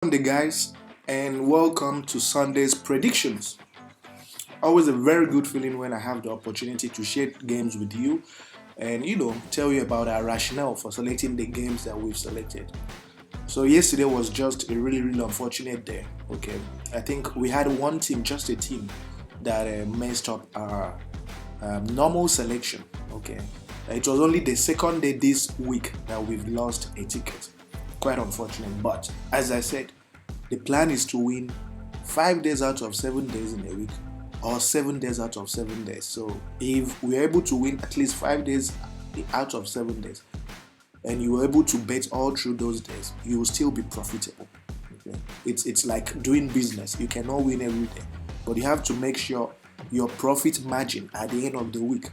Sunday, guys, and welcome to Sunday's predictions. Always a very good feeling when I have the opportunity to share games with you and tell you about our rationale for selecting the games that we've selected. So yesterday was just a really unfortunate day. Okay, I think we had one team, just a team, that messed up our normal selection. Okay, it was only the second day this week that we've lost a ticket. Quite unfortunate, but as I said, the plan is to win 5 days out of 7 days in a week, or 7 days out of 7 days. So if we're able to win at least 5 days out of 7 days, and you were able to bet all through those days, you will still be profitable. Okay? It's like doing business. You cannot win every day, but you have to make sure your profit margin at the end of the week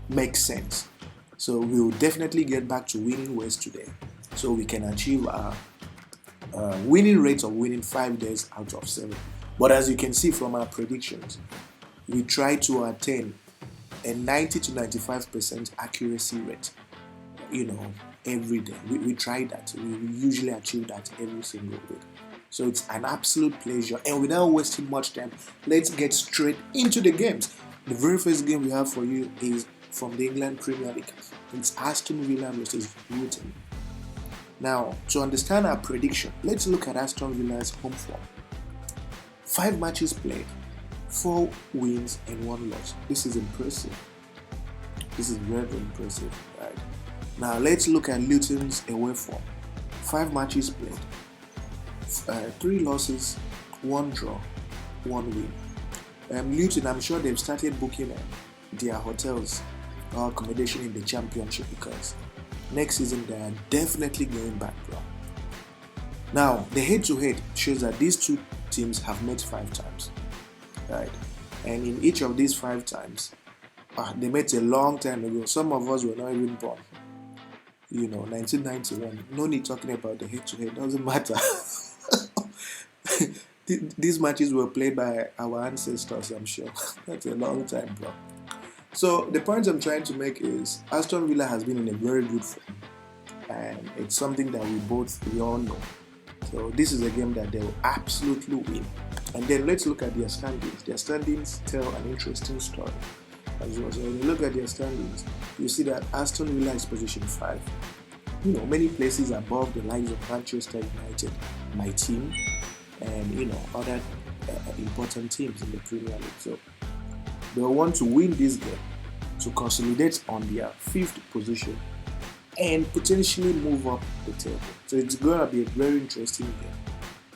makes sense. So we will definitely get back to winning ways today, so we can achieve our winning rate of winning 5 days out of 7. But as you can see from our predictions, we try to attain a 90 to 95% accuracy rate, every day. We try that. We usually achieve that every single week. So it's an absolute pleasure. And without wasting much time, let's get straight into the games. The very first game we have for you is from the England Premier League. It's Aston Villa versus Luton. Now, to understand our prediction, let's look at Aston Villa's home form. 5 matches played, 4 wins and 1 loss. This is impressive. This is very impressive, right? Now, let's look at Luton's away form. 5 matches played, 3 losses, 1 draw, 1 win. Luton, I'm sure they've started booking their hotels or accommodation in the Championship, because next season they are definitely going back, bro. Now, the head-to-head shows that these two teams have met 5 times, right? And in each of these 5 times, they met a long time ago. Some of us were not even born. 1991. No need talking about the head-to-head. Doesn't matter. These matches were played by our ancestors, I'm sure. That's a long time, bro. So the point I'm trying to make is Aston Villa has been in a very good form, and it's something that we all know. So this is a game that they will absolutely win. And then let's look at their standings. Their standings tell an interesting story as well. So when you look at their standings, you see that Aston Villa is position 5. Many places above the likes of Manchester United, my team, and other important teams in the Premier League. So they want to win this game to consolidate on their 5th position and potentially move up the table. So it's going to be a very interesting game.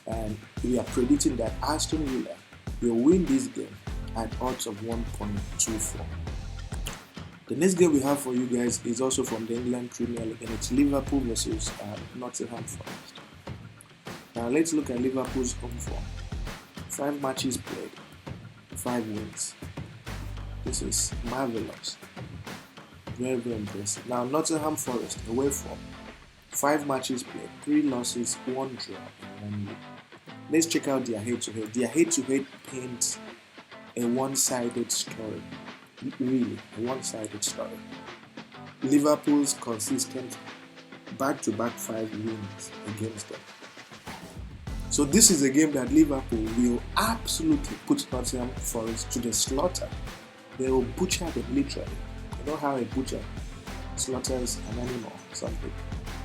And we are predicting that Aston Villa will win this game at odds of 1.24. The next game we have for you guys is also from the England Premier League, and it's Liverpool versus Nottingham Forest. Now let's look at Liverpool's home form. 5 matches played, 5 wins. This is marvelous. Very impressive. Now, Nottingham Forest away form. 5 matches played, 3 losses, 1 draw, and 1 win. Let's check out their head-to-head. Their head-to-head paints a one-sided story. Really, a one-sided story. Liverpool's consistent back-to-back 5 wins against them. So this is a game that Liverpool will absolutely put Nottingham Forest to the slaughter. They will butcher them, literally. You know how a butcher slaughters an animal or something?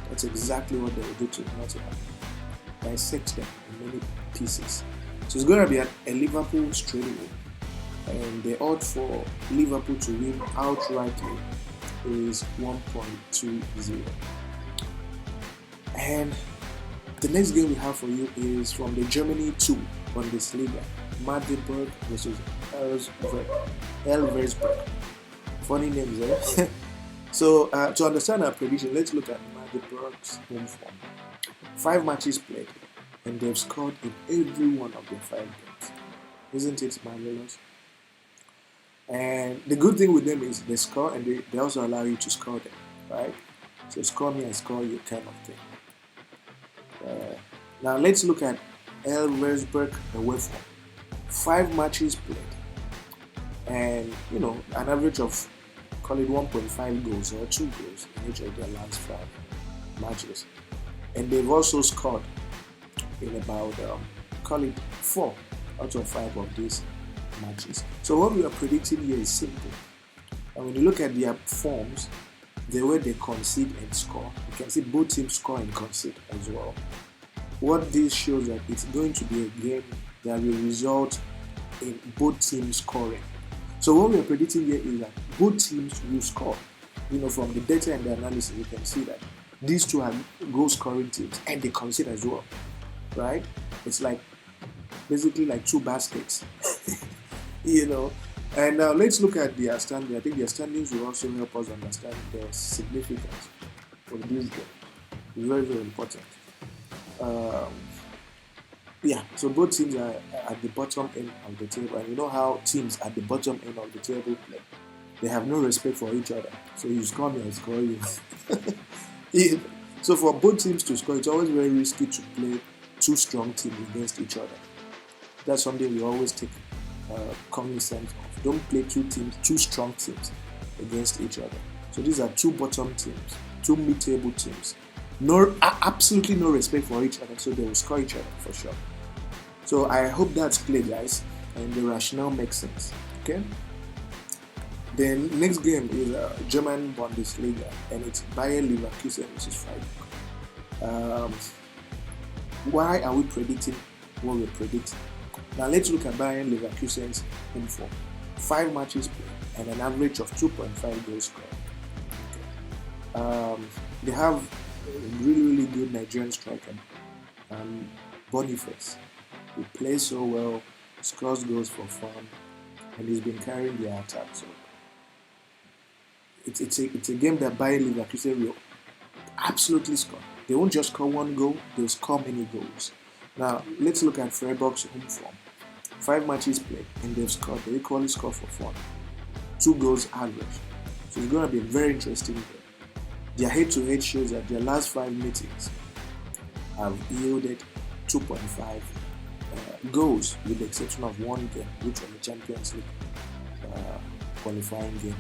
That's exactly what they will do to Nottingham. Dissect them in many pieces. So it's going to be a Liverpool straight away. And the odds for Liverpool to win outrightly is 1.20. And the next game we have for you is from the Germany 2 Bundesliga. Madrid versus Elburg. Funny names, eh? So to understand our prediction, let's look at Madrid's home form. 5 matches played, and they've scored in every one of their 5 games. Isn't it marvelous? And the good thing with them is they score, and they also allow you to score them, right? So score me and score you kind of thing. Now let's look at Elburg away form. 5 matches played, and an average of, call it 1.5 goals or 2 goals in each of their last 5 matches. And they've also scored in about call it 4 out of 5 of these matches. So what we are predicting here is simple. And when you look at their forms, the way they concede and score, you can see both teams score and concede as well. What this shows that it's going to be a game that will result in both teams scoring. So what we are predicting here is that both teams will score. From the data and the analysis, you can see that these two are goal-scoring teams and they concede as well, right? It's like basically like 2 baskets, And now let's look at their standings. I think their standings will also help us understand their significance for this game. It's very, very important. So both teams are at the bottom end of the table, and you know how teams at the bottom end of the table play. They have no respect for each other. So you score me, I score you. So for both teams to score, it's always very risky to play 2 strong teams against each other. That's something we always take cognizance of. Don't play 2 strong teams against each other. So these are 2 bottom teams, 2 mid-table teams. Absolutely no respect for each other, so they will score each other for sure. So I hope that's clear, guys, and the rationale makes sense. Okay. Then next game is German Bundesliga, and it's Bayern Leverkusen versus Freiburg. Why are we predicting what we're predicting? Now let's look at Bayern Leverkusen's home form. 5 matches played and an average of 2.5 goals scored. They have a really good Nigerian striker, Boniface. He plays so well, scores goals for fun, and he's been carrying their attack. So it's a game that Bayern Leverkusen will absolutely score. They won't just score 1 goal; they'll score many goals. Now let's look at Freiburg's home form. 5 matches played and they've scored. They equally score for fun. 2 goals average. So it's going to be a very interesting game. Their head-to-head shows that their last 5 meetings have yielded 2.5 goals, with the exception of 1 game, which was the Champions League qualifying game.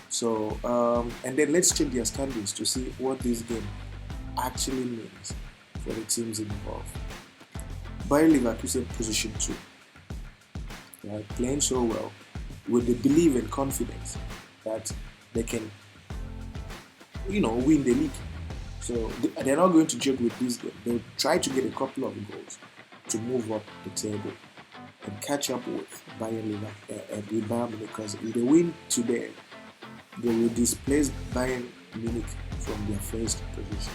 So, and then let's check their standings to see what this game actually means for the teams involved. Bayern Leverkusen position 2. They are playing so well with the belief and confidence that they can, win the league. So they're not going to joke with this game. They'll try to get a couple of goals to move up the table and catch up with Bayern Munich, because if they win today, they will displace Bayern Munich from their first position.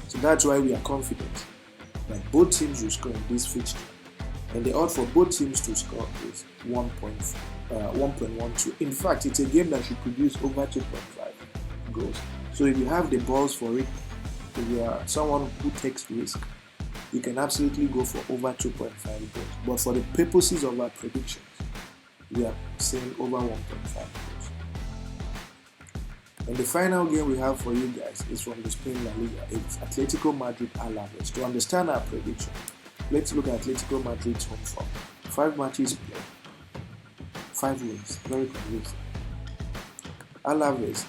So that's why we are confident that both teams will score in this fixture, and the odds for both teams to score is 1.12. In fact, it's a game that should produce over 2.5 goals. So if you have the balls for it, if you are someone who takes risk, you can absolutely go for over 2.5 goals. But for the purposes of our predictions, we are saying over 1.5 goals. And the final game we have for you guys is from the Spain La Liga. It's Atletico Madrid Alaves. To understand our prediction, let's look at Atletico Madrid's home form. 5 matches played, 5 wins, very convincing. Alaves,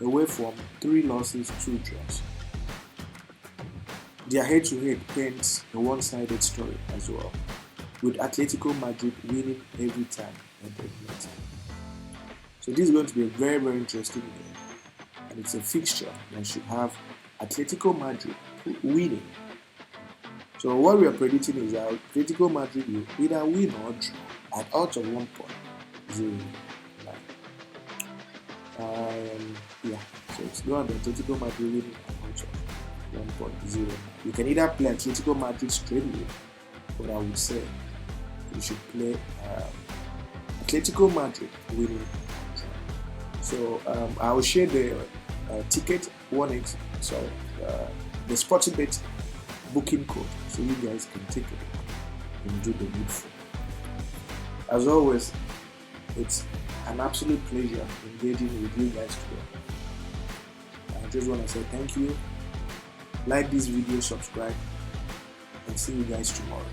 away from 3 losses, 2 draws. Their head-to-head paints a one-sided story as well, with Atletico Madrid winning every time that they meet. So this is going to be a very, very interesting game, and it's a fixture that should have Atletico Madrid winning. So what we are predicting is that Atletico Madrid will either win or draw at odds of 1.09. So it's going to be Atletico Madrid winning at odds of 1.09. You can either play Atletico Madrid straight away, but I would say you should play Atletico Madrid winning. So I will share the ticket the Sportsbet booking code, so you guys can take it and do the needful. As always, it's an absolute pleasure engaging with you guys today. I just want to say thank you. Like this video, subscribe, and see you guys tomorrow.